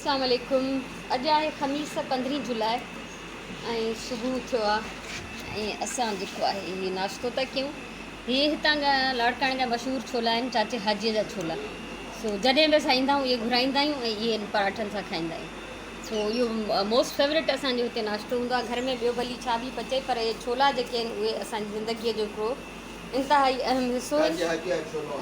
अस्सलाम वालेकुम। अॼु आहे ख़मीस 15 जुलाई ऐं सुबुह थियो आहे ऐं असां जेको आहे इहे नाश्तो था कयूं। इहे हितां जा लाड़काणे जा मशहूरु छोला आहिनि, चाचे हाजीअ जा छोला। सो जॾहिं बि असां ईंदा आहियूं इहे घुराईंदा आहियूं ऐं इहे पराठनि सां खाईंदा आहियूं। सो इहो मोस्ट फेवरेट असांजो हिते नाश्तो हूंदो आहे। घर में ॿियो भली छा बि पचे, पर इहे छोला जेके आहिनि उहे असांजी ज़िंदगीअ जो हिकिड़ो इंतिहाई अहम हिसो आहिनि।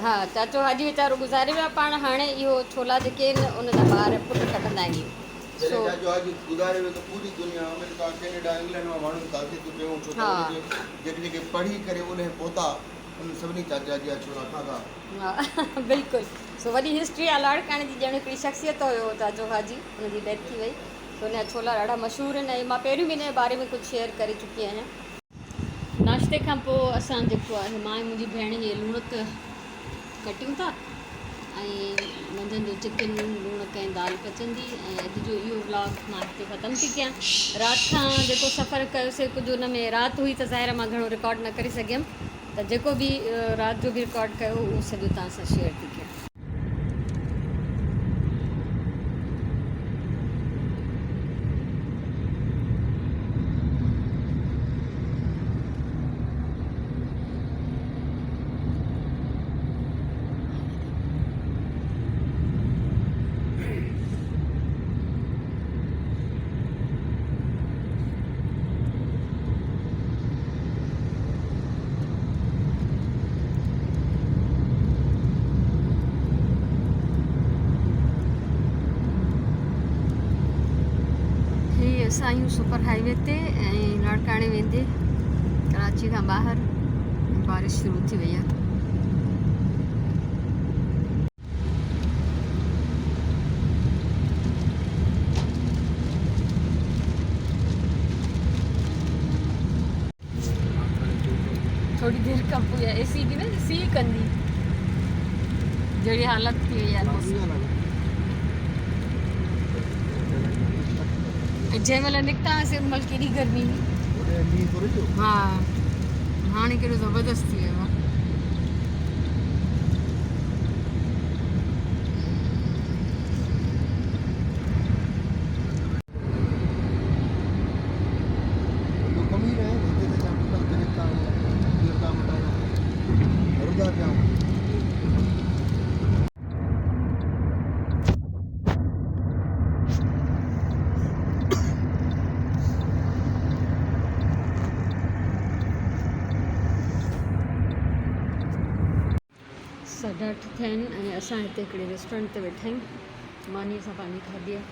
हा, चाचो हाजी वीचारो गुज़ारे वियो आहे पाण। हाणे इहो छोला जेके आहिनि उनजा ॿार पुट कटंदा आहिनि। बिल्कुलु। सो वॾी हिस्ट्री आहे लाड़काणे जी। ॼण हिकिड़ी शख़्सियत हुयो चाचो हाजी, हुनजी डेथ थी वई। सो हुनजा छोला ॾाढा मशहूरु आहिनि ऐं मां पहिरियों बि हिन जे बारे में कुझु शेयर करे चुकी आहियां। नाश्ते खां पोइ असां जेको आहे मां ऐं मुंहिंजी भेण इहे लूणक कटियूं था ऐं मंझंदि जो चिकन लूणक ऐं दाल पचंदी। ऐं अॼु जो इहो व्लॉग मां हिते ख़तमु थी कयां। राति खां जेको सफ़र कयोसीं कुझु हुन में राति हुई त ज़ाहिर मां घणो रिकॉर्ड न करे सघियमि, त जेको बि राति जो बि रिकॉर्ड कयो उहो सॼो तव्हां सां शेयर थी कयां। असां आहियूं सुपर हाईवे ते ऐं लाड़काणे वेंदे कराची खां ॿाहिरि बारिश शुरू थी वई आहे। थोड़ी देर खां पोइ एसी बि न सी कंदी, जहिड़ी हालत थी वई आहे। जंहिं महिल निकिता हुआसीं उन महिल केॾी गर्मी हुई। हा, हाणे केॾो ज़बरदस्त थी वियो आहे। साढा 8 थिया आहिनि ऐं असां हिते हिकिड़े रेस्टोरेंट ते वेठा आहियूं। मानीअ सां पंहिंजी खाधी आहे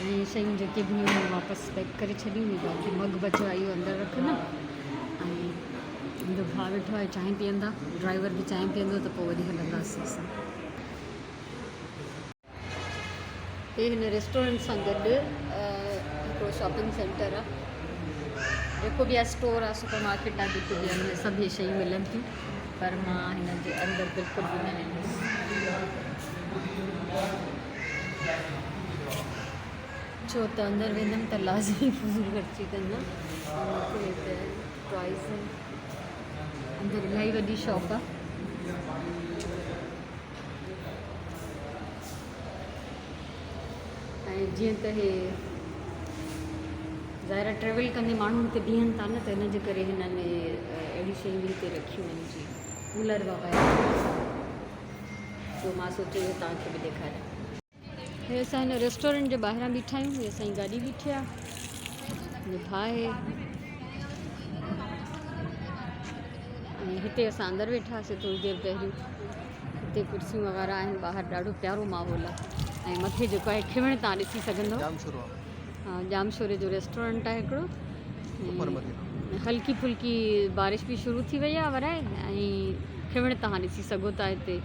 ऐं शयूं जेके बि हुयूं वापसि पैक करे छॾियूं। बाक़ी मग बचियो आहे इहो अंदरि रख न। ऐं मुंहिंजो भाउ वेठो आहे चांहि पीअंदा, ड्राइवर बि चांहि पीअंदो त पोइ वरी हलंदासीं असां। हे हिन रेस्टोरेंट सां गॾु हिकिड़ो शॉपिंग सेंटर आहे। जेको बि आहे स्टोर आहे, सुपर मार्केट आहे, जेको बि आहे सभु इहे शयूं मिलनि थियूं, पर मां हिन जे अंदरि बिल्कुलु बि न वेंदसि छो त अंदरि वेंदमि त लाज़मी फज़ूल ख़र्ची कंदमि। हिते टॉइस अंदरि इलाही वॾी शॉप आहे। ऐं जीअं त हे ज़ाहिर ट्रेवल कंदे माण्हू हिते बीहनि था न, त हिन जे करे हिननि अहिड़ी शयूं हिते रखियूं आहिनि जीअं कूलर वग़ैरह। जो मां सोचियो इहो तव्हांखे बि ॾेखारियां। हे असां हिन रेस्टोरेंट जे ॿाहिरां बीठा आहियूं। हीअ असांजी गाॾी बीठी आहे, मुंहिंजो भाउ आहे ऐं हिते असां अंदरि वेठा हुआसीं थोरी देरि पहिरियों। हिते कुर्सियूं वग़ैरह आहिनि, ॿाहिरि ॾाढो प्यारो माहौल आहे ऐं मथे जेको आहे खिवण तव्हां ॾिसी सघंदव। हा, जामशोरे जो रेस्टोरेंट आहे हिकिड़ो। हल्की फुल्की बारिश बि शुरू थी वई आहे वराए ऐं खिवण तव्हां ॾिसी सघो था हिते।